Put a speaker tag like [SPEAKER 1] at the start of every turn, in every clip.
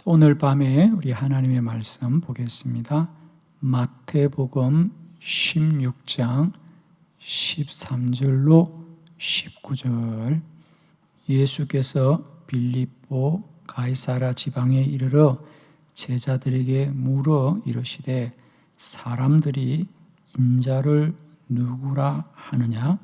[SPEAKER 1] 오늘 밤에 우리 하나님의 말씀 보겠습니다. 마태복음 16장 13절로 19절. 예수께서 빌립보 가이사라 지방에 이르러 제자들에게 물어 이르시되 사람들이 인자를 누구라 하느냐?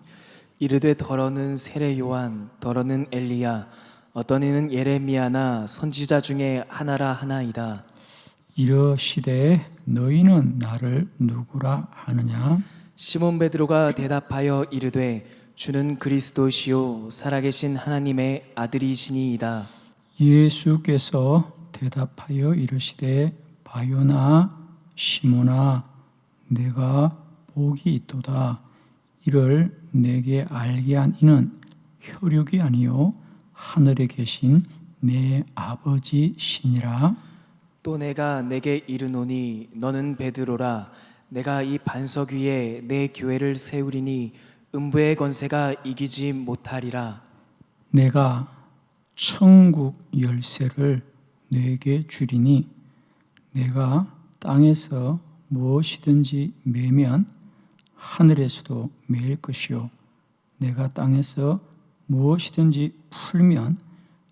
[SPEAKER 2] 이르되 더러는 세례 요한, 더러는 엘리야, 어떤 이는 예레미야나 선지자 중에 하나라 하나이다.
[SPEAKER 1] 이르시되 너희는 나를 누구라 하느냐?
[SPEAKER 2] 시몬 베드로가 대답하여 이르되 주는 그리스도시요 살아계신 하나님의 아들이시니이다.
[SPEAKER 1] 예수께서 대답하여 이르시되 바요나 시몬아 내가 복이 있도다. 이를 내게 알게 한 이는 혈육이 아니요 하늘에 계신 내 아버지시니라.
[SPEAKER 2] 또 내가 내게 이르노니 너는 베드로라. 내가 이 반석 위에 내 교회를 세우리니 음부의 권세가 이기지 못하리라.
[SPEAKER 1] 내가 천국 열쇠를 내게 주리니 내가 땅에서 무엇이든지 매면 하늘에서도 매일 것이요 내가 땅에서 무엇이든지 풀면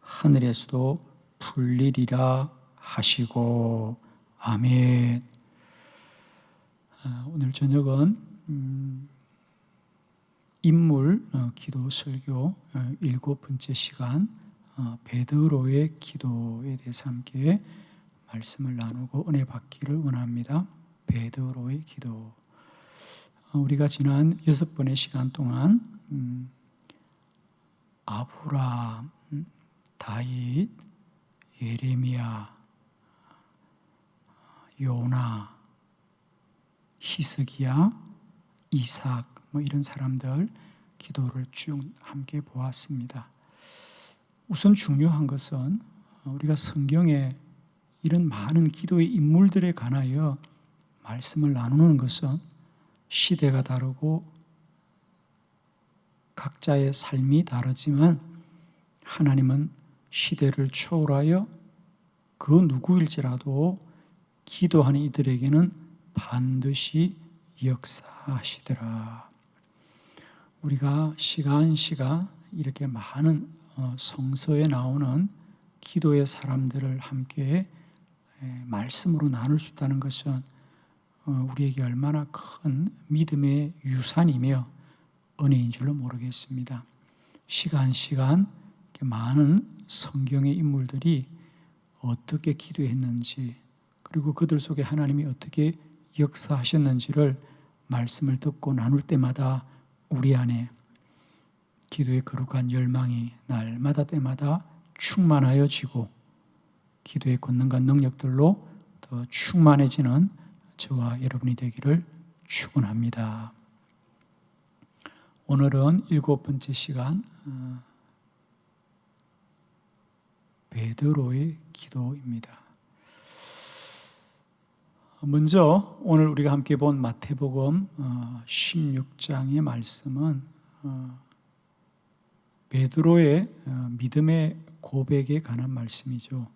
[SPEAKER 1] 하늘에서도 풀리리라 하시고 아멘. 오늘 저녁은 인물 기도 설교 7번째 시간 베드로의 기도에 대해서 함께 말씀을 나누고 은혜 받기를 원합니다. 베드로의 기도. 우리가 지난 6번의 시간 동안 아브라함, 다윗, 예레미야, 요나, 히스기야, 이삭 이런 사람들 기도를 쭉 함께 보았습니다. 우선 중요한 것은 우리가 성경에 이런 많은 기도의 인물들에 관하여 말씀을 나누는 것은 시대가 다르고 각자의 삶이 다르지만 하나님은 시대를 초월하여 그 누구일지라도 기도하는 이들에게는 반드시 역사하시더라. 우리가 시간 이렇게 많은 성서에 나오는 기도의 사람들을 함께 말씀으로 나눌 수 있다는 것은 우리에게 얼마나 큰 믿음의 유산이며 은혜인 줄로 모르겠습니다. 시간 많은 성경의 인물들이 어떻게 기도했는지 그리고 그들 속에 하나님이 어떻게 역사하셨는지를 말씀을 듣고 나눌 때마다 우리 안에 기도의 거룩한 열망이 날마다 때마다 충만하여지고 기도의 권능과 능력들로 더 충만해지는 저와 여러분이 되기를 축원합니다. 오늘은 7번째 시간 베드로의 기도입니다. 먼저 오늘 우리가 함께 본 마태복음 16장의 말씀은 베드로의 믿음의 고백에 관한 말씀이죠.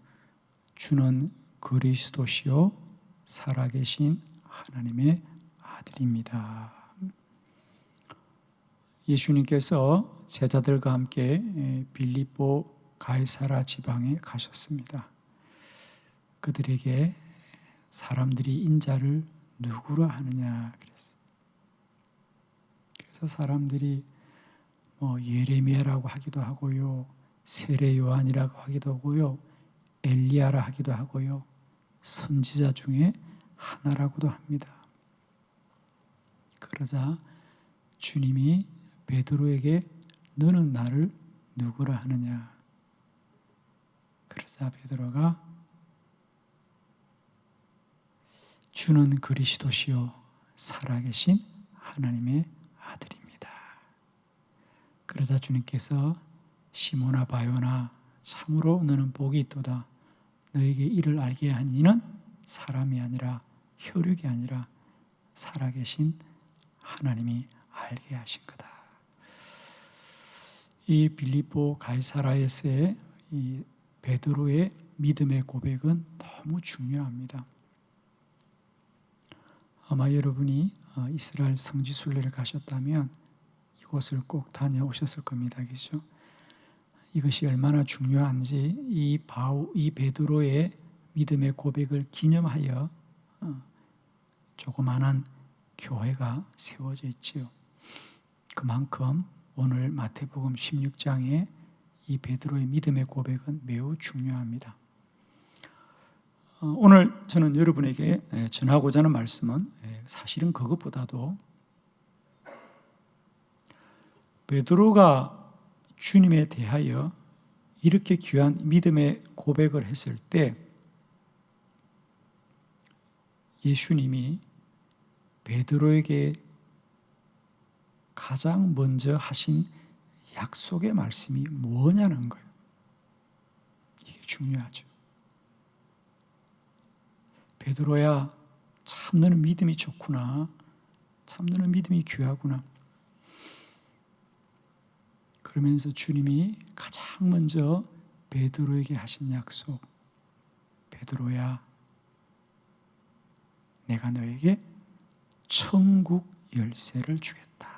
[SPEAKER 1] 주는 그리스도시요 살아계신 하나님의 아들입니다. 예수님께서 제자들과 함께 빌립보 가이사라 지방에 가셨습니다. 그들에게 사람들이 인자를 누구로 하느냐 그랬어요. 그래서 사람들이 예레미야라고 하기도 하고요, 세례 요한이라고 하기도 하고요, 엘리야라 하기도 하고요, 선지자 중에 하나라고도 합니다. 그러자 주님이 베드로에게 너는 나를 누구라 하느냐? 그러자 베드로가 주는 그리스도시요 살아계신 하나님의 아들입니다. 그러자 주님께서 시몬아 바요나 참으로 너는 복이 있도다. 너에게 이를 알게 한 이는 사람이 아니라 혈육이 아니라 살아계신 하나님이 알게 하신 거다. 이 빌립보 가이사라에서의 이 베드로의 믿음의 고백은 너무 중요합니다. 아마 여러분이 이스라엘 성지 순례를 가셨다면 이곳을 꼭 다녀오셨을 겁니다. 그렇죠? 이것이 얼마나 중요한지 이 베드로의 믿음의 고백을 기념하여 조그마한 교회가 세워져 있지요. 그만큼 오늘 마태복음 16장에 이 베드로의 믿음의 고백은 매우 중요합니다. 오늘 저는 여러분에게 전하고자 하는 말씀은 사실은 그것보다도 베드로가 주님에 대하여 이렇게 귀한 믿음의 고백을 했을 때 예수님이 베드로에게 가장 먼저 하신 약속의 말씀이 뭐냐는 거예요. 이게 중요하죠. 베드로야, 참 너는 믿음이 좋구나. 참 너는 믿음이 귀하구나. 그러면서 주님이 가장 먼저 베드로에게 하신 약속, 베드로야, 내가 너에게 천국 열쇠를 주겠다.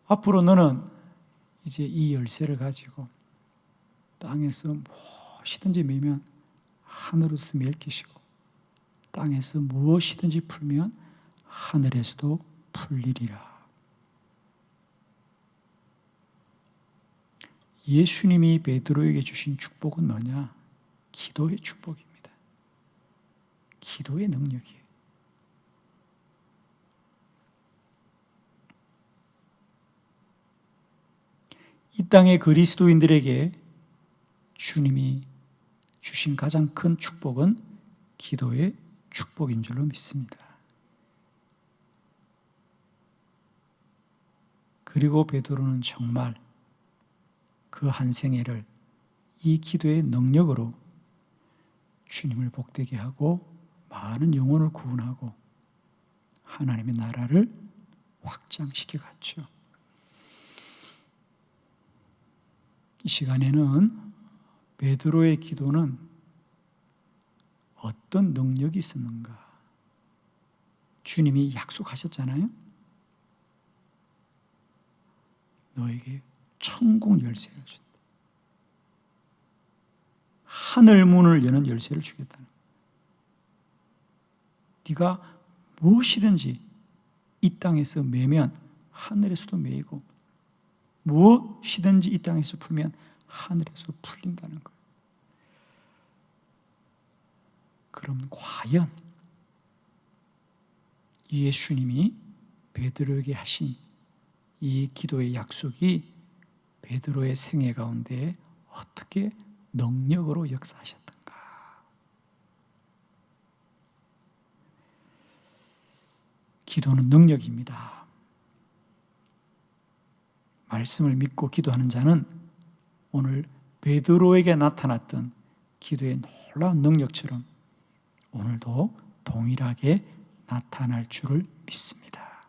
[SPEAKER 1] 앞으로 너는 이제 이 열쇠를 가지고 땅에서 무엇이든지 매면 하늘에서 맬 것이고, 땅에서 무엇이든지 풀면 하늘에서도 풀리리라. 예수님이 베드로에게 주신 축복은 뭐냐? 기도의 축복입니다. 기도의 능력이에요. 이 땅의 그리스도인들에게 주님이 주신 가장 큰 축복은 기도의 축복인 줄로 믿습니다. 그리고 베드로는 정말 그 한 생애를 이 기도의 능력으로 주님을 복되게 하고 많은 영혼을 구원하고 하나님의 나라를 확장시켜 갔죠. 이 시간에는 베드로의 기도는 어떤 능력이 있었는가? 주님이 약속하셨잖아요. 너에게 천국 열쇠를 준다. 하늘 문을 여는 열쇠를 주겠다는 거예요. 네가 무엇이든지 이 땅에서 매면 하늘에서도 매이고, 무엇이든지 이 땅에서 풀면 하늘에서 풀린다는 거예요. 그럼 과연 예수님이 베드로에게 하신 이 기도의 약속이 베드로의 생애 가운데 어떻게 능력으로 역사하셨던가? 기도는 능력입니다. 말씀을 믿고 기도하는 자는 오늘 베드로에게 나타났던 기도의 놀라운 능력처럼 오늘도 동일하게 나타날 줄을 믿습니다.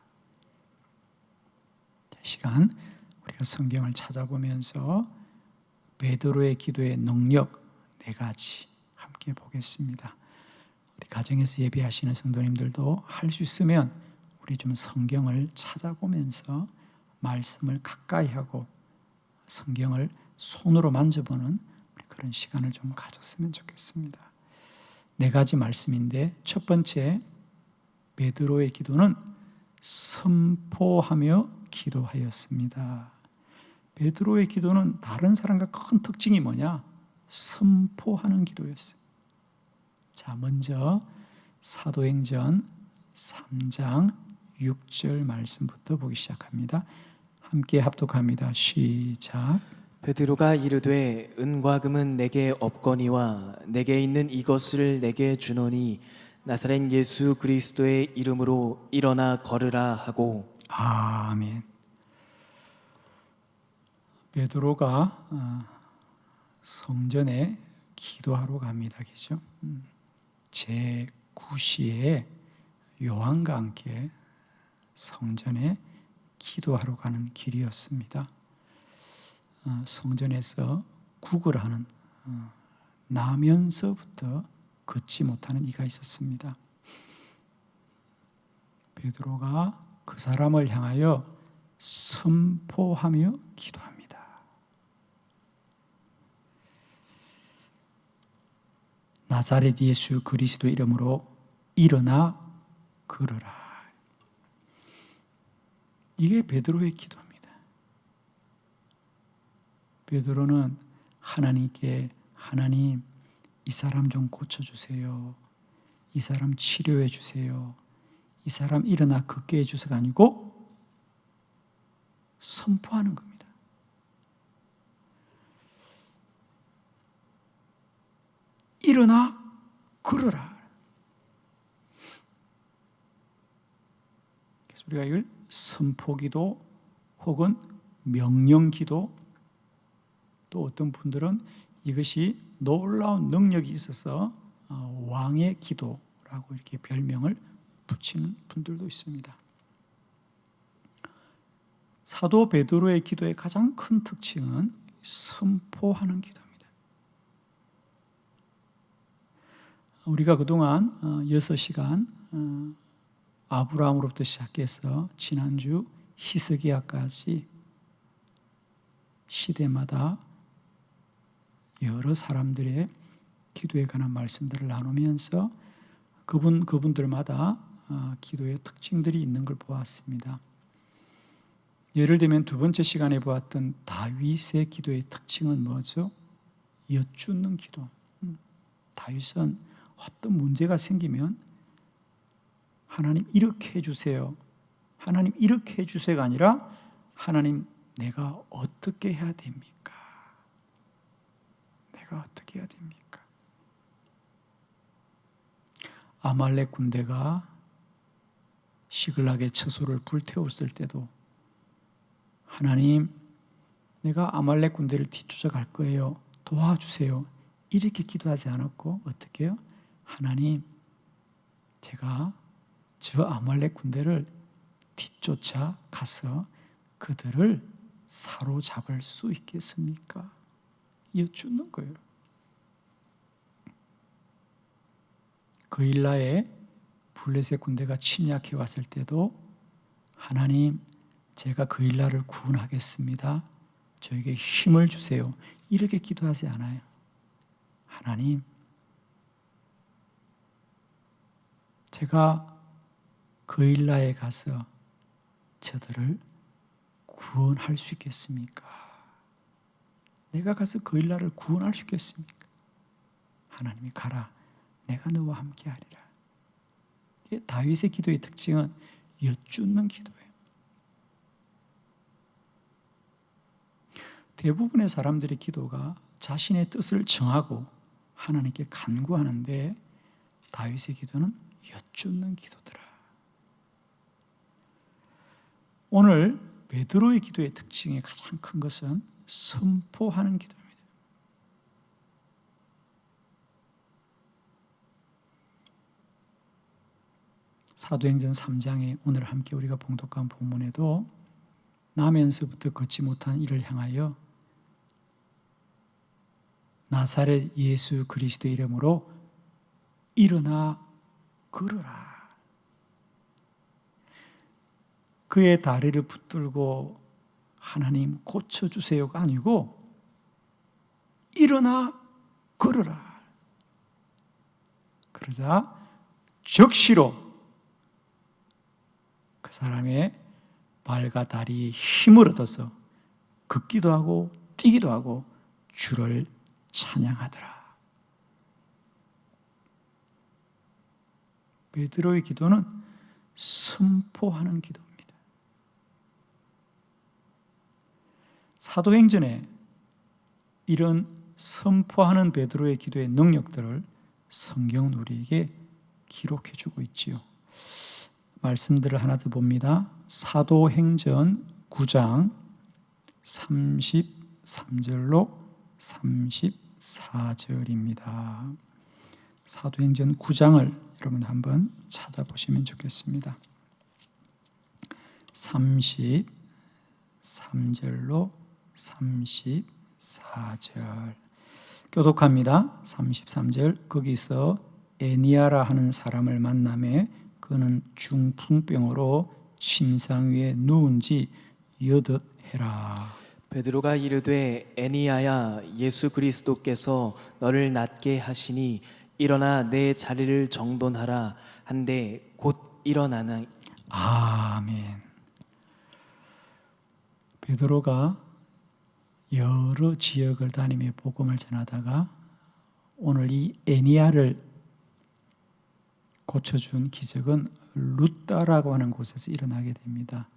[SPEAKER 1] 이 시간 우리가 성경을 찾아보면서 베드로의 기도의 능력 4가지 함께 보겠습니다. 우리 가정에서 예배하시는 성도님들도 할 수 있으면 우리 좀 성경을 찾아보면서 말씀을 가까이 하고 성경을 손으로 만져보는 그런 시간을 좀 가졌으면 좋겠습니다. 4가지 말씀인데, 첫 번째, 베드로의 기도는 선포하며 기도하였습니다. 베드로의 기도는 다른 사람과 큰 특징이 뭐냐? 선포하는 기도였어요. 자, 먼저 사도행전 3장 6절 말씀부터 보기 시작합니다. 함께 합독합니다. 시작.
[SPEAKER 2] 베드로가 이르되 은과 금은 내게 없거니와 내게 있는 이것을 내게 주노니 나사렛 예수 그리스도의 이름으로 일어나 걸으라 하고.
[SPEAKER 1] 아멘. 베드로가 성전에 기도하러 갑니다. 그죠? 제9시에 요한과 함께 성전에 기도하러 가는 길이었습니다. 성전에서 구걸하는 나면서부터 걷지 못하는 이가 있었습니다. 베드로가 그 사람을 향하여 선포하며 기도합니다. 나사렛 예수 그리스도 이름으로 일어나 걸어라. 이게 베드로의 기도입니다. 베드로는 하나님께 하나님 이 사람 좀 고쳐주세요. 이 사람 치료해 주세요. 이 사람 일어나 걷게 해주세요가 아니고 선포하는 겁니다. 일어나 걸어라. 그래서 우리가 이걸 선포기도 혹은 명령기도, 또 어떤 분들은 이것이 놀라운 능력이 있어서 왕의 기도라고 이렇게 별명을 붙이는 분들도 있습니다. 사도 베드로의 기도의 가장 큰 특징은 선포하는 기도입니다. 우리가 그동안 6시간 아브라함으로부터 시작해서 지난주 히스기야까지 시대마다 여러 사람들의 기도에 관한 말씀들을 나누면서 그분들마다 기도의 특징들이 있는 걸 보았습니다. 예를 들면 두 번째 시간에 보았던 다윗의 기도의 특징은 뭐죠? 여쭙는 기도. 다윗은 어떤 문제가 생기면 하나님 이렇게 해주세요. 하나님 이렇게 해주세요가 아니라 하나님 내가 어떻게 해야 됩니까? 내가 어떻게 해야 됩니까? 아말렉 군대가 시글락의 처소를 불태웠을 때도 하나님 내가 아말렉 군대를 뒤쫓아갈 거예요. 도와주세요. 이렇게 기도하지 않았고 어떻게 해요? 하나님 제가 저 아말렉 군대를 뒤쫓아 가서 그들을 사로잡을 수 있겠습니까? 여쭙는 거예요. 그일라에 블레셋 군대가 침략해 왔을 때도 하나님 제가 그일라를 구원하겠습니다. 저에게 힘을 주세요. 이렇게 기도하지 않아요. 하나님 제가 그일라에 가서 저들을 구원할 수 있겠습니까? 내가 가서 그일라를 구원할 수 있겠습니까? 하나님이 가라. 내가 너와 함께 하리라. 다윗의 기도의 특징은 여쭙는 기도예요. 대부분의 사람들의 기도가 자신의 뜻을 정하고 하나님께 간구하는데 다윗의 기도는 여쭙는 기도더라. 오늘 베드로의 기도의 특징의 가장 큰 것은 선포하는 기도입니다. 사도행전 3장에 오늘 함께 우리가 봉독한 본문에도 나면서부터 걷지 못한 이를 향하여 나사렛 예수 그리스도 이름으로 일어나 걸어라. 그의 다리를 붙들고 하나님 고쳐주세요가 아니고 일어나 걸어라. 그러자 즉시로 그 사람의 발과 다리에 힘을 얻어서 걷기도 하고 뛰기도 하고 주를 찬양하더라. 베드로의 기도는 선포하는 기도입니다. 사도행전에 이런 선포하는 베드로의 기도의 능력들을 성경은 우리에게 기록해 주고 있지요. 말씀들을 하나 더 봅니다. 사도행전 9장 33절로 34절입니다. 사도행전 9장을 여러분 한번 찾아보시면 좋겠습니다. 33절로 34절 교독합니다. 33절 거기서 에니아라 하는 사람을 만나매 그는 중풍병으로 침상 위에 누운 지 8해라.
[SPEAKER 2] 베드로가 이르되 애니야야 예수 그리스도께서 너를 낫게 하시니 일어나 내 자리를 정돈하라 한데 곧 일어나나.
[SPEAKER 1] 아멘. 베드로가 여러 지역을 다니며 복음을 전하다가 오늘 이 에니야를 고쳐준 기적은 루다라고 하는 곳에서 일어나게 됩니다.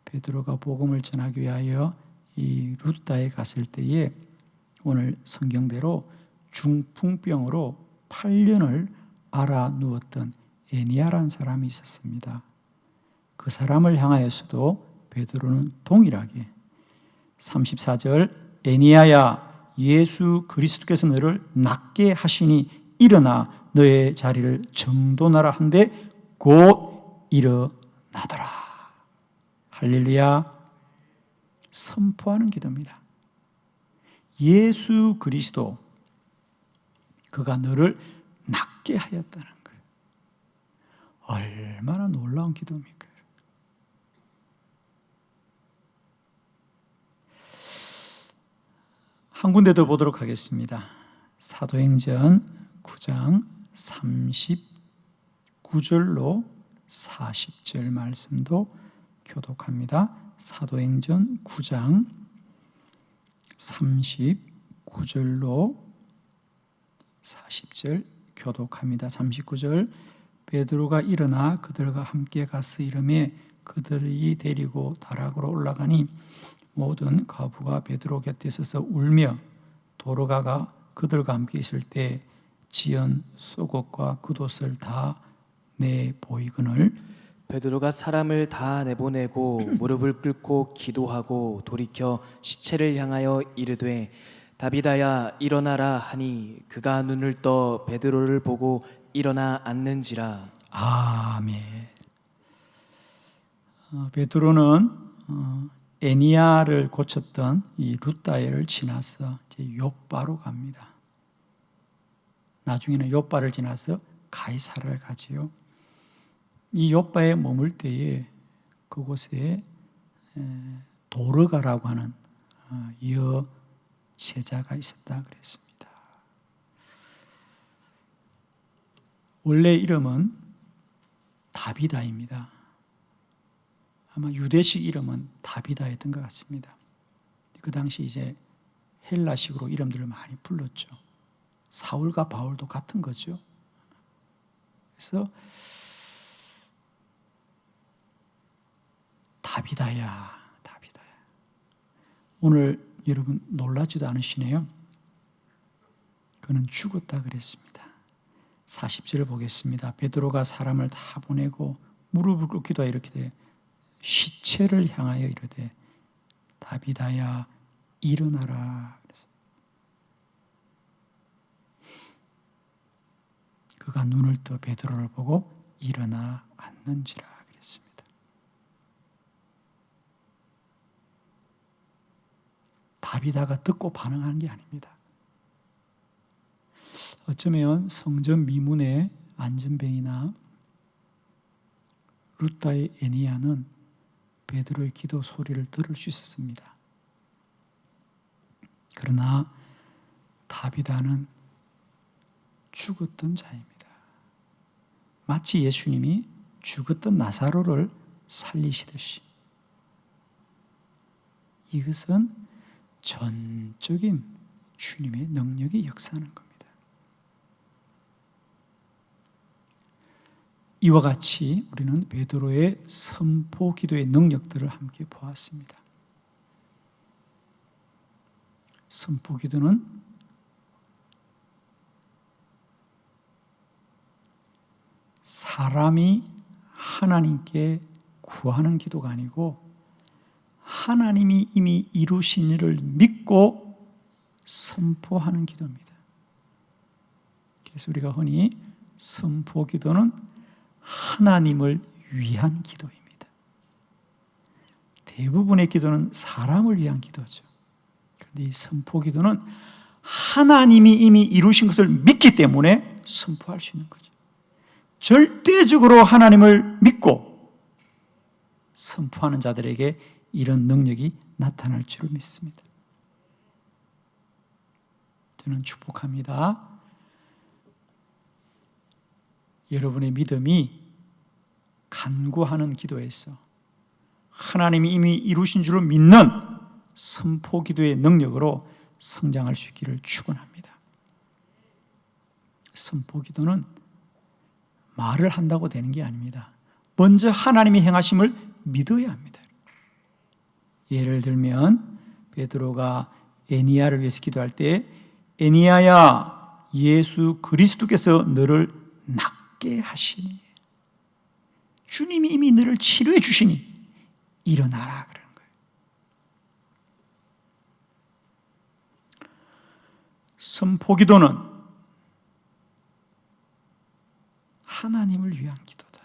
[SPEAKER 1] 베드로가 복음을 전하기 위하여 이 루다에 갔을 때에 오늘 성경대로 중풍병으로 8년을 앓아 누웠던 에니야라는 사람이 있었습니다. 그 사람을 향하여서도 베드로는 동일하게 34절 에니야야 예수 그리스도께서 너를 낫게 하시니 일어나 너의 자리를 정돈하라 한데 곧 일어나더라. 할렐루야. 선포하는 기도입니다. 예수 그리스도 그가 너를 낫게 하였다는 거예요. 얼마나 놀라운 기도입니까? 한 군데 더 보도록 하겠습니다. 사도행전 9장 39절로 40절 말씀도 교독합니다. 사도행전 9장 39절로 40절 교독합니다. 39절 베드로가 일어나 그들과 함께 가서 이르매 그들이 데리고 다락으로 올라가니 모든 과부가 베드로 곁에 서서 울며 도로가가 그들과 함께 있을 때 지연 속옷과 겉옷을 다 내보이거늘
[SPEAKER 2] 베드로가 사람을 다 내보내고 무릎을 꿇고 기도하고 돌이켜 시체를 향하여 이르되 다비다야 일어나라 하니 그가 눈을 떠 베드로를 보고 일어나 앉는지라.
[SPEAKER 1] 아멘. 베드로는 에니야를 고쳤던 이 루다를 지나서 이제 요바로 갑니다. 나중에는 요바를 지나서 가이사를 가지요. 이 요바에 머물 때에 그곳에 도르가라고 하는 여 제자가 있었다 그랬습니다. 원래 이름은 다비다입니다. 아마 유대식 이름은 다비다였던 것 같습니다. 그 당시 이제 헬라식으로 이름들을 많이 불렀죠. 사울과 바울도 같은 거죠. 그래서 다비다야, 다비다야. 오늘 여러분 놀라지도 않으시네요. 그는 죽었다 그랬습니다. 40절을 보겠습니다. 베드로가 사람을 다 보내고 무릎을 꿇기도 이렇게 돼 시체를 향하여 이르되 다비다야 일어나라. 그가 눈을 떠 베드로를 보고 일어나 앉는지라 그랬습니다. 다비다가 듣고 반응하는 게 아닙니다. 어쩌면 성전 미문의 안전뱅이나 루다의 에니야는 베드로의 기도 소리를 들을 수 있었습니다. 그러나 다비다는 죽었던 자입니다. 마치 예수님이 죽었던 나사로를 살리시듯이 이것은 전적인 주님의 능력이 역사하는 겁니다. 이와 같이 우리는 베드로의 선포 기도의 능력들을 함께 보았습니다. 선포 기도는 사람이 하나님께 구하는 기도가 아니고 하나님이 이미 이루신 일을 믿고 선포하는 기도입니다. 그래서 우리가 흔히 선포 기도는 하나님을 위한 기도입니다. 대부분의 기도는 사람을 위한 기도죠. 이 선포기도는 하나님이 이미 이루신 것을 믿기 때문에 선포할 수 있는 거죠. 절대적으로 하나님을 믿고 선포하는 자들에게 이런 능력이 나타날 줄 믿습니다. 저는 축복합니다. 여러분의 믿음이 간구하는 기도에서 하나님이 이미 이루신 줄로 믿는 선포 기도의 능력으로 성장할 수 있기를 축원합니다. 선포 기도는 말을 한다고 되는 게 아닙니다. 먼저 하나님이 행하심을 믿어야 합니다. 예를 들면 베드로가 에니야를 위해서 기도할 때 에니야야 예수 그리스도께서 너를 낫게 하시니 주님이 이미 너를 치료해 주시니 일어나라 그러는 거예요. 선포기도는 하나님을 위한 기도다.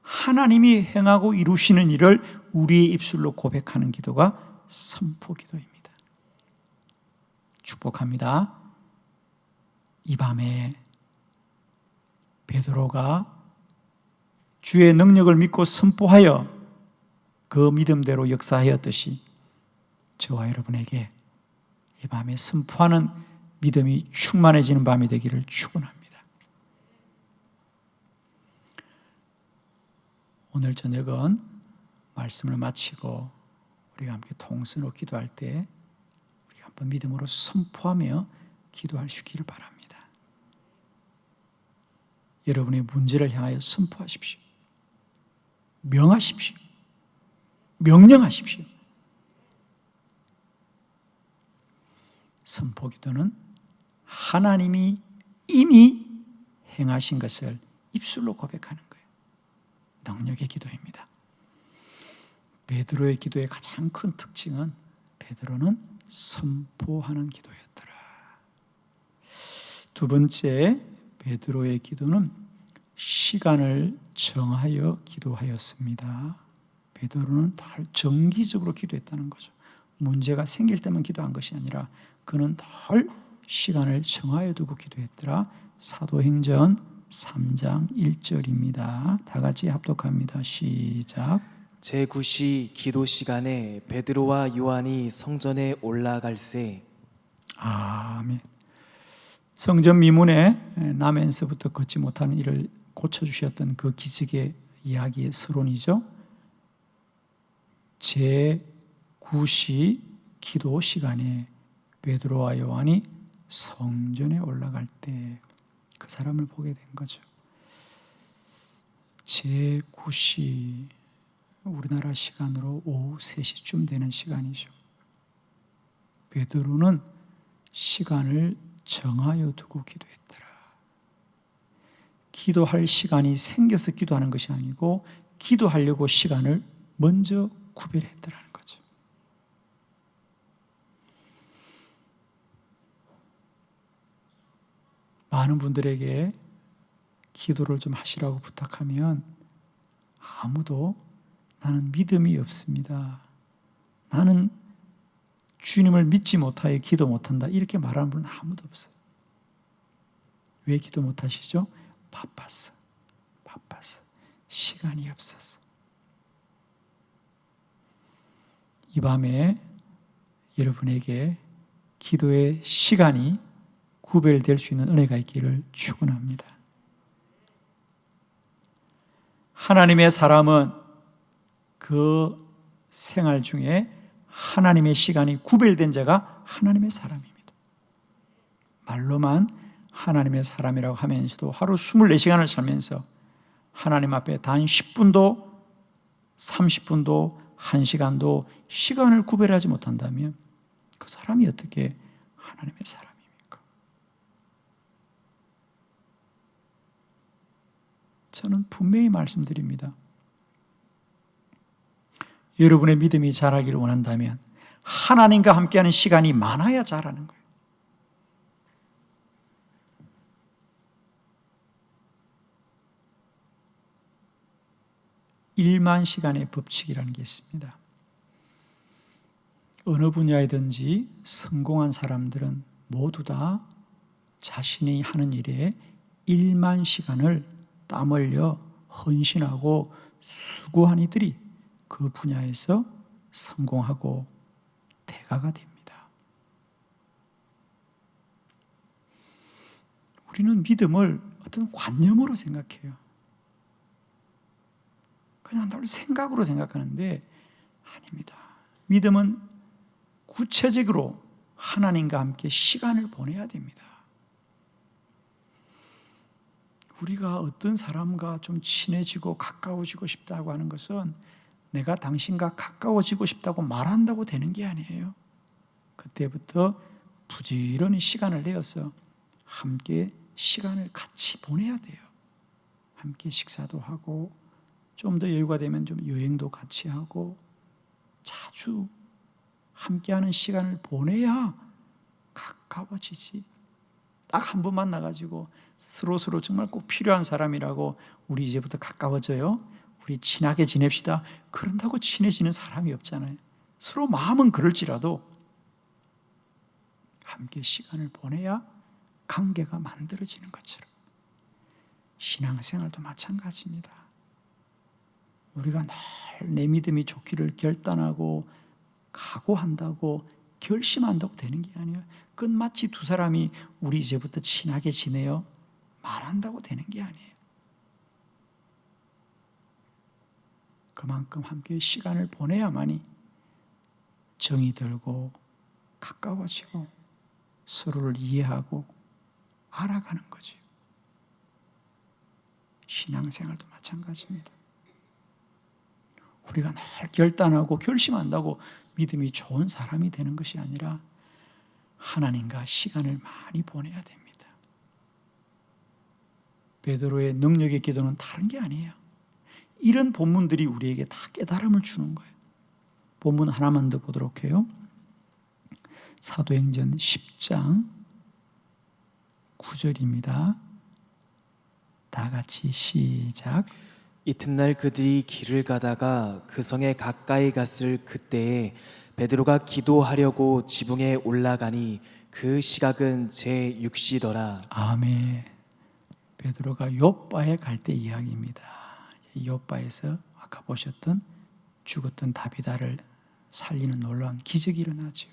[SPEAKER 1] 하나님이 행하고 이루시는 일을 우리의 입술로 고백하는 기도가 선포기도입니다. 축복합니다. 이 밤에 베드로가 주의 능력을 믿고 선포하여 그 믿음대로 역사하였듯이 저와 여러분에게 이 밤에 선포하는 믿음이 충만해지는 밤이 되기를 축원합니다. 오늘 저녁은 말씀을 마치고 우리가 함께 통성으로 기도할 때 우리가 한번 믿음으로 선포하며 기도할 수 있기를 바랍니다. 여러분의 문제를 향하여 선포하십시오. 명하십시오. 명령하십시오. 선포기도는 하나님이 이미 행하신 것을 입술로 고백하는 거예요. 능력의 기도입니다. 베드로의 기도의 가장 큰 특징은 베드로는 선포하는 기도였더라. 두 번째, 베드로의 기도는 시간을 정하여 기도하였습니다. 베드로는 덜 정기적으로 기도했다는 거죠. 문제가 생길 때만 기도한 것이 아니라 그는 덜 시간을 정하여 두고 기도했더라. 사도행전 3장 1절입니다. 다 같이 합독합니다. 시작.
[SPEAKER 2] 제9시 기도 시간에 베드로와 요한이 성전에 올라갈새.
[SPEAKER 1] 아멘. 성전 미문에 나면서부터 걷지 못하는 이를 고쳐주셨던 그 기적의 이야기의 서론이죠. 제9시 기도 시간에 베드로와 요한이 성전에 올라갈 때 그 사람을 보게 된 거죠. 제9시 우리나라 시간으로 오후 3시쯤 되는 시간이죠. 베드로는 시간을 정하여 두고 기도했더라. 기도할 시간이 생겨서 기도하는 것이 아니고 기도하려고 시간을 먼저 구별했더라는 거죠. 많은 분들에게 기도를 좀 하시라고 부탁하면 아무도 나는 믿음이 없습니다. 나는 주님을 믿지 못하여 기도 못한다. 이렇게 말하는 분은 아무도 없어요. 왜 기도 못하시죠? 바빴어. 시간이 없었어. 이 밤에 여러분에게 기도의 시간이 구별될 수 있는 은혜가 있기를 축원합니다. 하나님의 사람은 그 생활 중에 하나님의 시간이 구별된 자가 하나님의 사람입니다. 말로만 하나님의 사람이라고 하면서도 하루 24시간을 살면서 하나님 앞에 단 10분도 30분도 1시간도 시간을 구별하지 못한다면 그 사람이 어떻게 하나님의 사람입니까? 저는 분명히 말씀드립니다. 여러분의 믿음이 자라기를 원한다면 하나님과 함께하는 시간이 많아야 자라는 거예요. 일만 시간의 법칙이라는 게 있습니다. 어느 분야이든지 성공한 사람들은 모두 다 자신이 하는 일에 1만 시간을 땀 흘려 헌신하고 수고한 이들이 그 분야에서 성공하고 대가가 됩니다. 우리는 믿음을 어떤 관념으로 생각해요. 그냥 늘 생각으로 생각하는데 아닙니다. 믿음은 구체적으로 하나님과 함께 시간을 보내야 됩니다. 우리가 어떤 사람과 좀 친해지고 가까워지고 싶다고 하는 것은 내가 당신과 가까워지고 싶다고 말한다고 되는 게 아니에요. 그때부터 부지런히 시간을 내어서 함께 시간을 같이 보내야 돼요. 함께 식사도 하고 좀 더 여유가 되면 좀 여행도 같이 하고 자주 함께하는 시간을 보내야 가까워지지. 딱 한 번 만나가지고 서로 정말 꼭 필요한 사람이라고 우리 이제부터 가까워져요. 우리 친하게 지냅시다. 그런다고 친해지는 사람이 없잖아요. 서로 마음은 그럴지라도 함께 시간을 보내야 관계가 만들어지는 것처럼 신앙생활도 마찬가지입니다. 우리가 늘 내 믿음이 좋기를 결단하고 각오한다고 결심한다고 되는 게 아니에요. 끝마치 두 사람이 우리 이제부터 친하게 지내요 말한다고 되는 게 아니에요. 그만큼 함께 시간을 보내야만이 정이 들고 가까워지고 서로를 이해하고 알아가는 거죠. 신앙생활도 마찬가지입니다. 우리가 늘 결단하고 결심한다고 믿음이 좋은 사람이 되는 것이 아니라 하나님과 시간을 많이 보내야 됩니다. 베드로의 능력의 기도는 다른 게 아니에요. 이런 본문들이 우리에게 다 깨달음을 주는 거예요. 본문 하나만 더 보도록 해요. 사도행전 10장 9절입니다. 다 같이 시작.
[SPEAKER 2] 이튿날 그들이 길을 가다가 그 성에 가까이 갔을 그때에 베드로가 기도하려고 지붕에 올라가니 그 시각은 제6시더라.
[SPEAKER 1] 아멘. 베드로가 욥바에 갈 때 이야기입니다. 욥바에서 아까 보셨던 죽었던 다비다를 살리는 놀라운 기적이 일어나죠.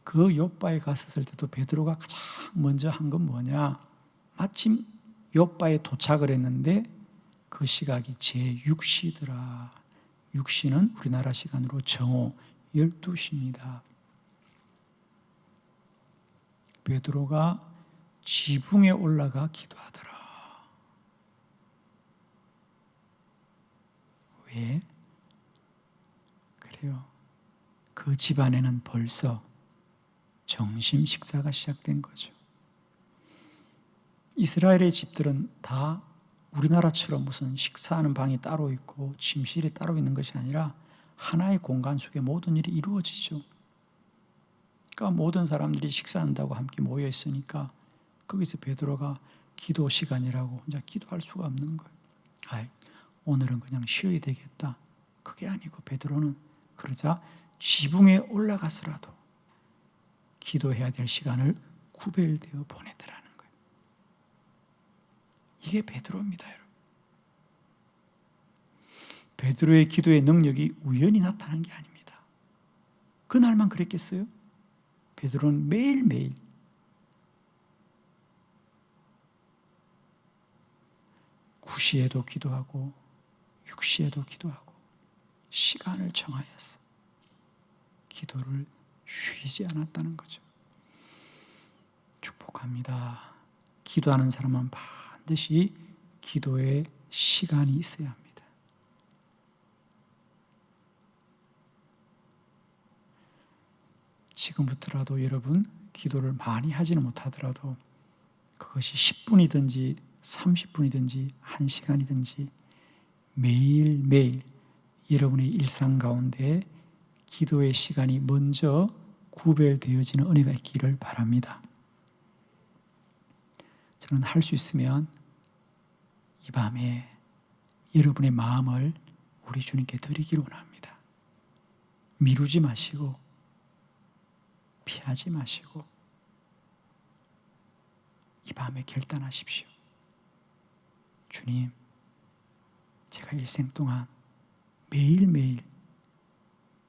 [SPEAKER 1] 그 욥바에 갔을 때도 베드로가 가장 먼저 한 건 뭐냐? 마침 욥바에 도착을 했는데 그 시각이 제6시더라. 6시는 우리나라 시간으로 정오 12시입니다. 베드로가 지붕에 올라가 기도하더라. 왜? 그래요. 그 집안에는 벌써 점심 식사가 시작된 거죠. 이스라엘의 집들은 다 우리나라처럼 무슨 식사하는 방이 따로 있고 침실이 따로 있는 것이 아니라 하나의 공간 속에 모든 일이 이루어지죠. 그러니까 모든 사람들이 식사한다고 함께 모여 있으니까 거기서 베드로가 기도 시간이라고 이제 기도할 수가 없는 거예요. 아이, 오늘은 그냥 쉬어야 되겠다. 그게 아니고 베드로는 그러자 지붕에 올라가서라도 기도해야 될 시간을 구별되어 보내더라는 거예요. 이게 베드로입니다, 여러분. 베드로의 기도의 능력이 우연히 나타난 게 아닙니다. 그날만 그랬겠어요? 베드로는 매일매일 구시에도 기도하고 6시에도 기도하고 시간을 정하였어. 기도를 쉬지 않았다는 거죠. 축복합니다. 기도하는 사람은 반드시 기도의 시간이 있어야 합니다. 지금부터라도 여러분 기도를 많이 하지는 못하더라도 그것이 10분이든지 30분이든지 1시간이든지 매일매일 여러분의 일상 가운데 기도의 시간이 먼저 구별되어지는 은혜가 있기를 바랍니다. 저는 할 수 있으면 이 밤에 여러분의 마음을 우리 주님께 드리기를 원합니다. 미루지 마시고 피하지 마시고 이 밤에 결단하십시오. 주님, 제가 일생 동안 매일매일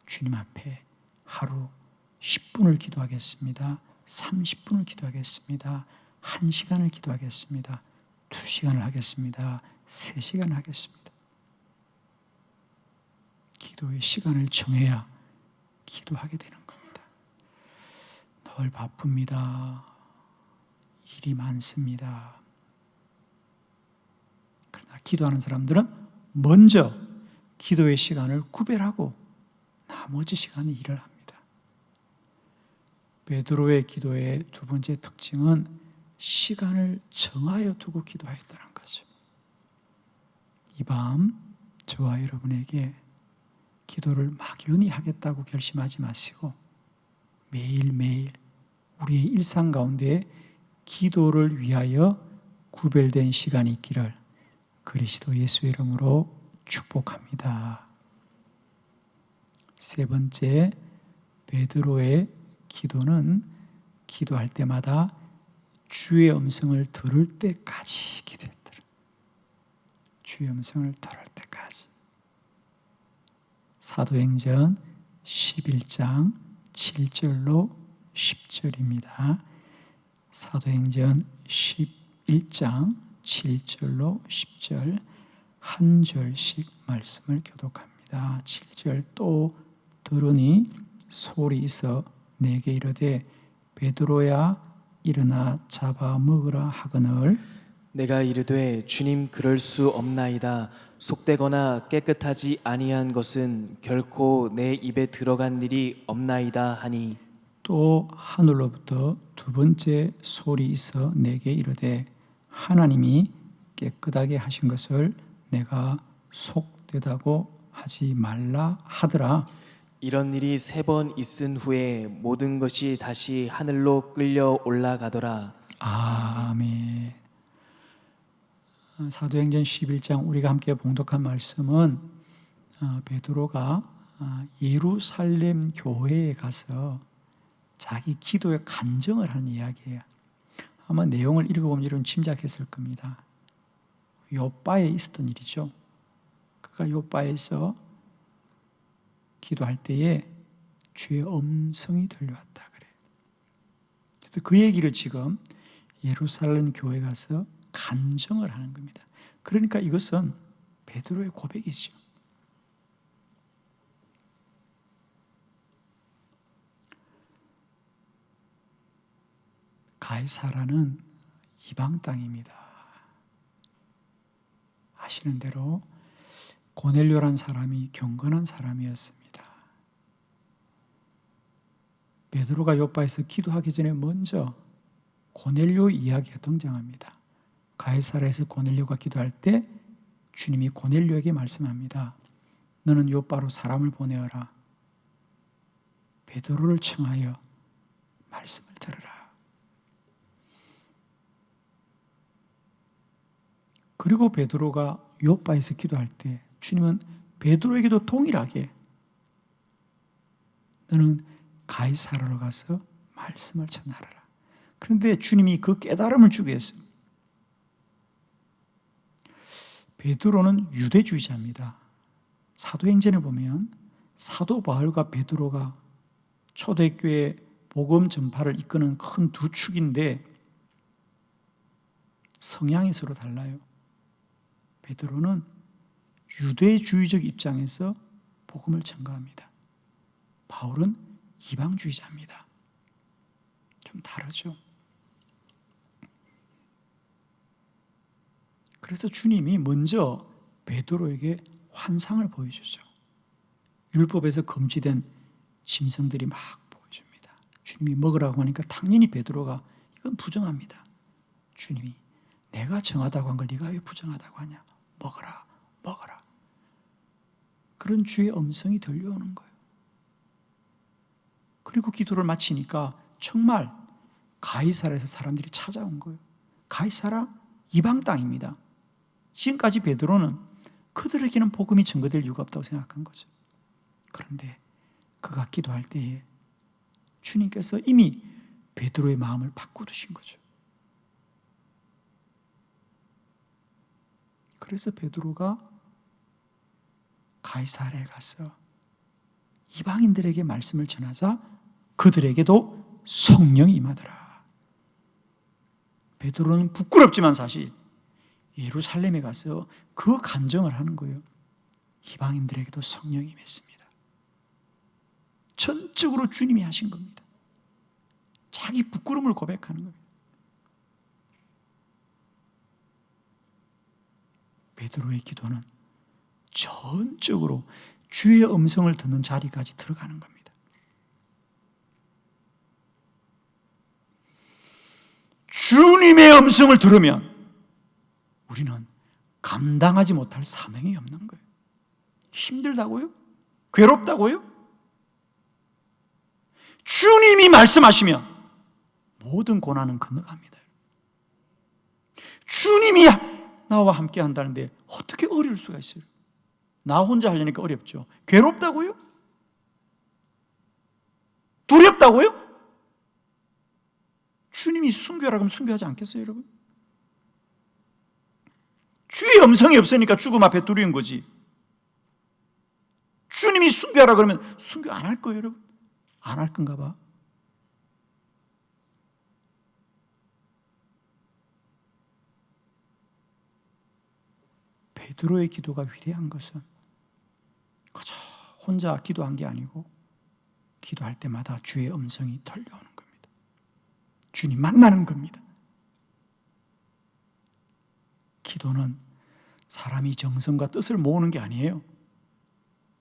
[SPEAKER 1] 주님 앞에 하루 10분을 기도하겠습니다. 30분을 기도하겠습니다. 1시간을 기도하겠습니다. 2시간을 하겠습니다. 3시간을 하겠습니다. 기도의 시간을 정해야 기도하게 되는 겁니다. 늘 바쁩니다. 일이 많습니다. 그러나 기도하는 사람들은 먼저 기도의 시간을 구별하고 나머지 시간에 일을 합니다. 베드로의 기도의 두 번째 특징은 시간을 정하여 두고 기도하였다는 거죠. 이 밤 저와 여러분에게 기도를 막연히 하겠다고 결심하지 마시고 매일매일 우리의 일상 가운데 기도를 위하여 구별된 시간이 있기를 그리스도 예수의 이름으로 축복합니다. 세 번째, 베드로의 기도는 기도할 때마다 주의 음성을 들을 때까지 기도했더라. 주의 음성을 들을 때까지. 사도행전 11장 7절로 10절입니다. 사도행전 11장 7절로 10절 한 절씩 말씀을 교독합니다. 7절 또 들으니 소리 있어 내게 이르되 베드로야 일어나 잡아 먹으라 하거늘
[SPEAKER 2] 내가 이르되 주님 그럴 수 없나이다. 속되거나 깨끗하지 아니한 것은 결코 내 입에 들어간 일이 없나이다 하니
[SPEAKER 1] 또 하늘로부터 두 번째 소리 있어 내게 이르되 하나님이 깨끗하게 하신 것을 내가 속되다고 하지 말라 하더라.
[SPEAKER 2] 이런 일이 3번 있은 후에 모든 것이 다시 하늘로 끌려 올라가더라.
[SPEAKER 1] 아멘. 사도행전 11장 우리가 함께 봉독한 말씀은 베드로가 예루살렘 교회에 가서 자기 기도의 간증을 하는 이야기예요. 아마 내용을 읽어보면 이런 짐작했을 겁니다. 요바에 있었던 일이죠. 그가 요바에서 기도할 때에 주의 음성이 들려왔다 그래요. 그래서 그 얘기를 지금 예루살렘 교회 가서 간증을 하는 겁니다. 그러니까 이것은 베드로의 고백이죠. 가이사라는 이방 땅입니다. 아시는 대로 고넬료란 사람이 경건한 사람이었습니다. 베드로가 요바에서 기도하기 전에 먼저 고넬료 이야기가 등장합니다. 가이사라에서 고넬료가 기도할 때 주님이 고넬료에게 말씀합니다. 너는 요바로 사람을 보내어라. 베드로를 청하여 말씀을 들으라. 그리고 베드로가 요바에서 기도할 때 주님은 베드로에게도 동일하게 너는 가이사라로 가서 말씀을 전하라. 그런데 주님이 그 깨달음을 주게 했습니다. 베드로는 유대주의자입니다. 사도행전에 보면 사도 바울과 베드로가 초대교회 복음 전파를 이끄는 큰 두 축인데 성향이 서로 달라요. 베드로는 유대주의적 입장에서 복음을 전가합니다. 바울은 이방주의자입니다. 좀 다르죠. 그래서 주님이 먼저 베드로에게 환상을 보여주죠. 율법에서 금지된 짐승들이 막 보여줍니다. 주님이 먹으라고 하니까 당연히 베드로가 이건 부정합니다. 주님이 내가 정하다고 한 걸 네가 왜 부정하다고 하냐. 먹어라, 먹어라. 그런 주의 음성이 들려오는 거예요. 그리고 기도를 마치니까 정말 가이사라에서 사람들이 찾아온 거예요. 가이사라 이방 땅입니다. 지금까지 베드로는 그들에게는 복음이 전거될 이유가 없다고 생각한 거죠. 그런데 그가 기도할 때에 주님께서 이미 베드로의 마음을 바꾸두신 거죠. 그래서 베드로가 가이사랴에 가서 이방인들에게 말씀을 전하자 그들에게도 성령이 임하더라. 베드로는 부끄럽지만 사실 예루살렘에 가서 그 간증을 하는 거예요. 이방인들에게도 성령이 임했습니다. 전적으로 주님이 하신 겁니다. 자기 부끄러움을 고백하는 겁니다. 베드로의 기도는 전적으로 주의 음성을 듣는 자리까지 들어가는 겁니다. 주님의 음성을 들으면 우리는 감당하지 못할 사명이 없는 거예요. 힘들다고요? 괴롭다고요? 주님이 말씀하시면 모든 고난은 건너갑니다. 주님이 나와 함께 한다는데 어떻게 어려울 수가 있어요? 나 혼자 하려니까 어렵죠. 괴롭다고요? 두렵다고요? 주님이 순교하라 그러면 순교하지 않겠어요, 여러분? 주의 음성이 없으니까 죽음 앞에 두려운 거지. 주님이 순교하라 그러면 순교 안 할 거예요, 여러분? 안 할 건가 봐. 베드로의 기도가 위대한 것은 그저 혼자 기도한 게 아니고 기도할 때마다 주의 음성이 들려오는 겁니다. 주님 만나는 겁니다. 기도는 사람이 정성과 뜻을 모으는 게 아니에요.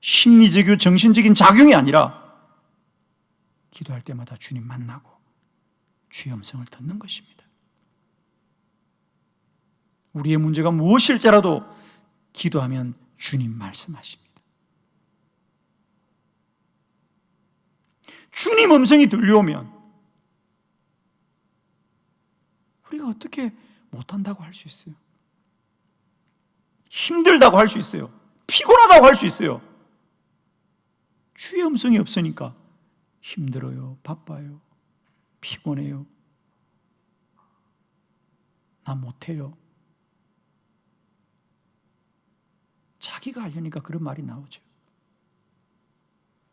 [SPEAKER 1] 심리적이고 정신적인 작용이 아니라 기도할 때마다 주님 만나고 주의 음성을 듣는 것입니다. 우리의 문제가 무엇일지라도 기도하면 주님 말씀하십니다. 주님 음성이 들려오면 우리가 어떻게 못한다고 할 수 있어요? 힘들다고 할 수 있어요. 피곤하다고 할 수 있어요. 주의 음성이 없으니까 힘들어요, 바빠요, 피곤해요, 나 못해요. 자기가 하려니까 그런 말이 나오죠.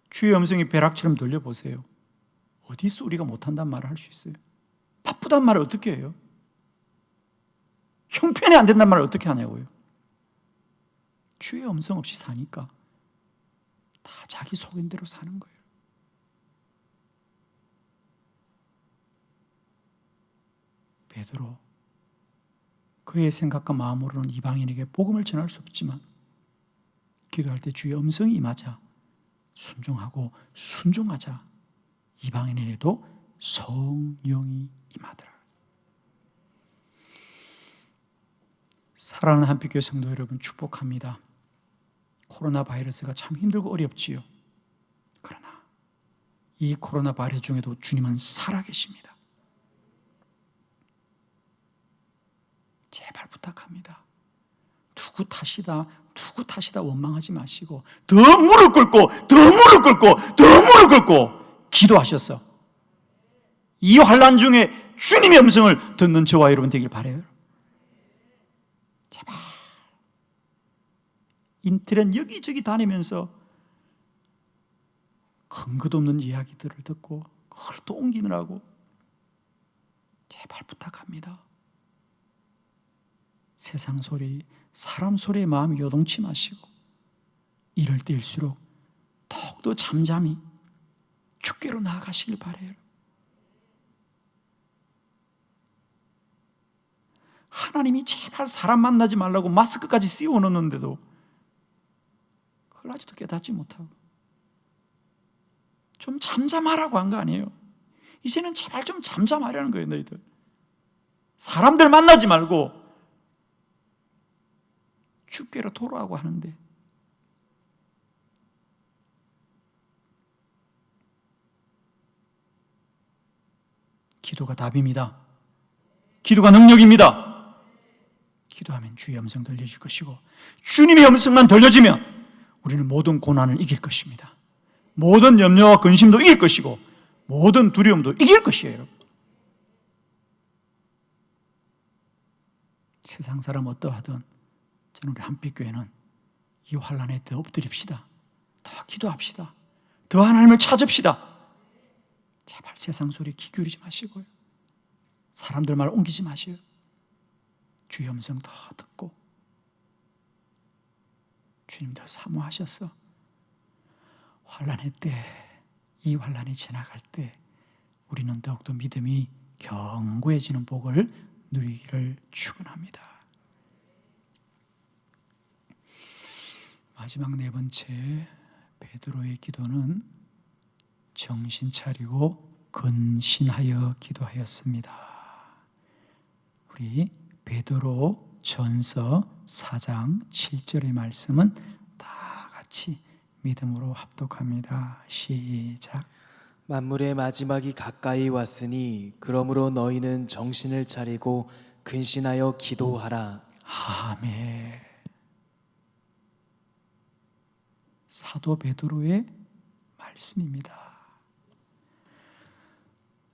[SPEAKER 1] 주의 음성이 벼락처럼 들려보세요. 어디서 우리가 못한다는 말을 할 수 있어요? 바쁘단 말을 어떻게 해요? 형편이 안 된다는 말을 어떻게 하냐고요? 주의 음성 없이 사니까 다 자기 속인 대로 사는 거예요. 베드로, 그의 생각과 마음으로는 이방인에게 복음을 전할 수 없지만 기도할 때 주의 음성이 임하자 순종하고 순종하자 이방인에게도 성령이 임하더라. 사랑하는 한빛교회 성도 여러분, 축복합니다. 코로나 바이러스가 참 힘들고 어렵지요. 그러나 이 코로나 바이러스 중에도 주님은 살아계십니다. 제발 부탁합니다. 누구 탓이다 원망하지 마시고 더 무릎 꿇고 기도하셔서 이 환난 중에 주님의 음성을 듣는 저와 여러분 되길 바라요. 제발. 인터넷 여기저기 다니면서 근거도 없는 이야기들을 듣고 그걸 또 옮기느라고 제발 부탁합니다. 세상 소리, 사람 소리에 마음이 요동치 마시고 이럴 때일수록 더욱더 잠잠히 주께로 나아가시길 바라요. 하나님이 제발 사람 만나지 말라고 마스크까지 씌워놓는데도 그걸 아직도 깨닫지 못하고 좀 잠잠하라고 한 거 아니에요? 이제는 제발 좀 잠잠하라는 거예요. 너희들 사람들 만나지 말고 주께로 돌아오고 하는데 기도가 답입니다. 기도가 능력입니다. 기도하면 주의 음성 들려질 것이고 주님의 음성만 들려지면 우리는 모든 고난을 이길 것입니다. 모든 염려와 근심도 이길 것이고 모든 두려움도 이길 것이에요, 여러분. 세상 사람 어떠하든 저는 우리 한빛교회는 이 환난에 더 엎드립시다. 더 기도합시다. 더 하나님을 찾읍시다. 제발 세상 소리 귀 기울이지 마시고요. 사람들 말 옮기지 마시고요. 주의 음성 더 듣고 주님 더 사모하셔서 환난의 때, 이 환난이 지나갈 때 우리는 더욱더 믿음이 견고해지는 복을 누리기를 축원합니다. 마지막 네 번째 베드로의 기도는 정신 차리고 근신하여 기도하였습니다. 우리 베드로 전서 4장 7절의 말씀은 다 같이 믿음으로 합독합니다. 시작.
[SPEAKER 2] 만물의 마지막이 가까이 왔으니 그러므로 너희는 정신을 차리고 근신하여 기도하라.
[SPEAKER 1] 아멘. 사도 베드로의 말씀입니다.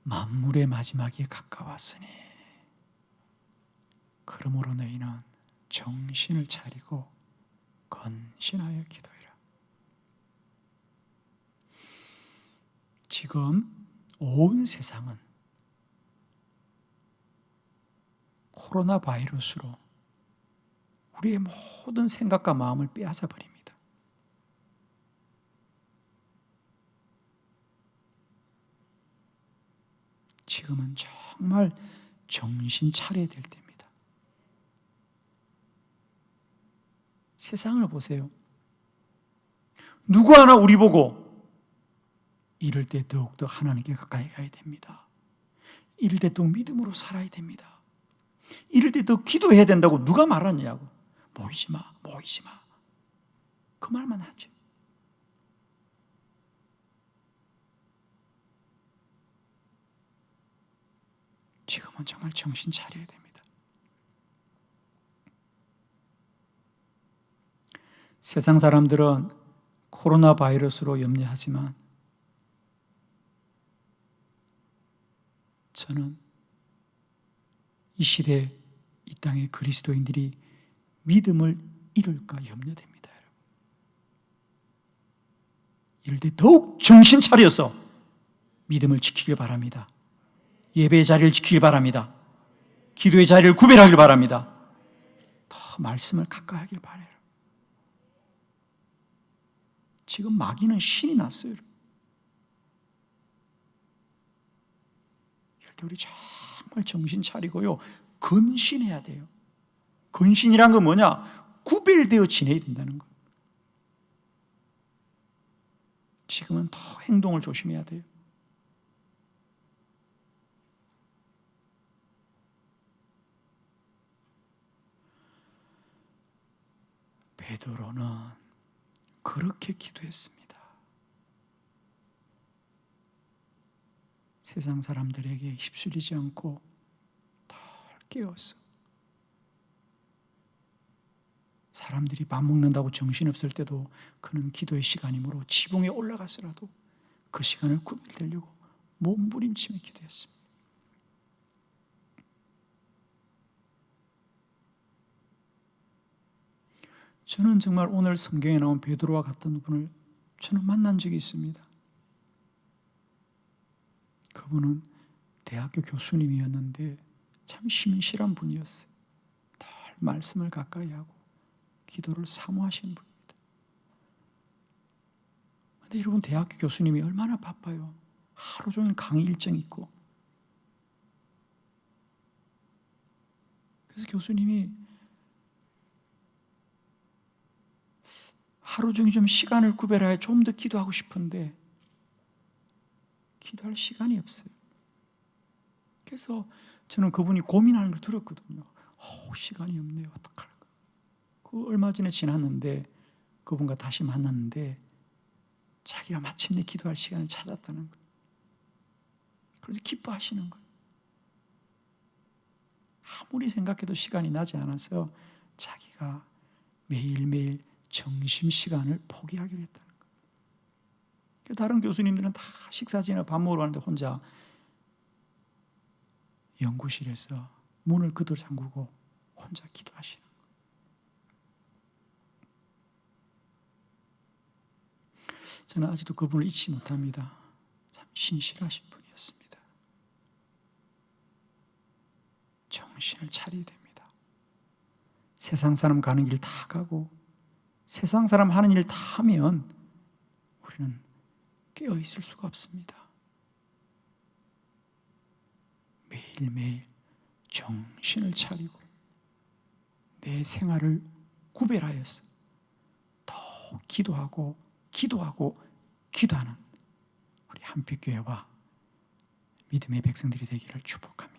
[SPEAKER 1] 만물의 마지막이 가까웠으니 그러므로 너희는 정신을 차리고 근신하여 기도해라. 지금 온 세상은 코로나 바이러스로 우리의 모든 생각과 마음을 빼앗아 버립니다. 지금은 정말 정신 차려야 될 때입니다. 세상을 보세요. 누구 하나 우리 보고 이럴 때 더욱더 하나님께 가까이 가야 됩니다. 이럴 때 또 믿음으로 살아야 됩니다. 이럴 때 더 기도해야 된다고 누가 말하느냐고. 모이지 마, 모이지 마. 그 말만 하죠. 지금은 정말 정신 차려야 됩니다. 세상 사람들은 코로나 바이러스로 염려하지만 저는 이 시대 이 땅의 그리스도인들이 믿음을 잃을까 염려됩니다. 여러분. 이럴 때 더욱 정신 차려서 믿음을 지키길 바랍니다. 예배의 자리를 지키길 바랍니다. 기도의 자리를 구별하길 바랍니다. 더 말씀을 가까이 하길 바라요. 지금 마귀는 신이 났어요. 이럴 때 우리 정말 정신 차리고요. 근신해야 돼요. 근신이란 건 뭐냐? 구별되어 지내야 된다는 거예요. 지금은 더 행동을 조심해야 돼요. 베드로는 그렇게 기도했습니다. 세상 사람들에게 휩쓸리지 않고 덜 깨어서 사람들이 밥 먹는다고 정신없을 때도 그는 기도의 시간이므로 지붕에 올라가서라도 그 시간을 구별되려고 몸부림치며 기도했습니다. 저는 정말 오늘 성경에 나온 베드로와 같은 분을 저는 만난 적이 있습니다. 그분은 대학교 교수님이었는데 참 신실한 분이었어요. 늘 말씀을 가까이 하고 기도를 사모하시는 분입니다. 그런데 여러분, 대학교 교수님이 얼마나 바빠요. 하루 종일 강의 일정이 있고. 그래서 교수님이 하루 종일 좀 시간을 구별하여 좀 더 기도하고 싶은데 기도할 시간이 없어요. 그래서 저는 그분이 고민하는 걸 들었거든요. 시간이 없네요. 어떡할까. 그 얼마 전에 지났는데 그분과 다시 만났는데 자기가 마침내 기도할 시간을 찾았다는 거예요. 그래서 기뻐하시는 거예요. 아무리 생각해도 시간이 나지 않아서 자기가 매일매일 점심시간을 포기하기로 했다는 거예요. 다른 교수님들은 다 식사지나 밥 먹으러 가는데 혼자 연구실에서 문을 그대로 잠그고 혼자 기도하시는 거예요. 저는 아직도 그분을 잊지 못합니다. 참 신실하신 분이었습니다. 정신을 차려야 됩니다. 세상 사람 가는 길 다 가고 세상 사람 하는 일 다 하면 우리는 깨어 있을 수가 없습니다. 매일매일 정신을 차리고 내 생활을 구별하여서 더 기도하고 기도하는 우리 한빛교회와 믿음의 백성들이 되기를 축복합니다.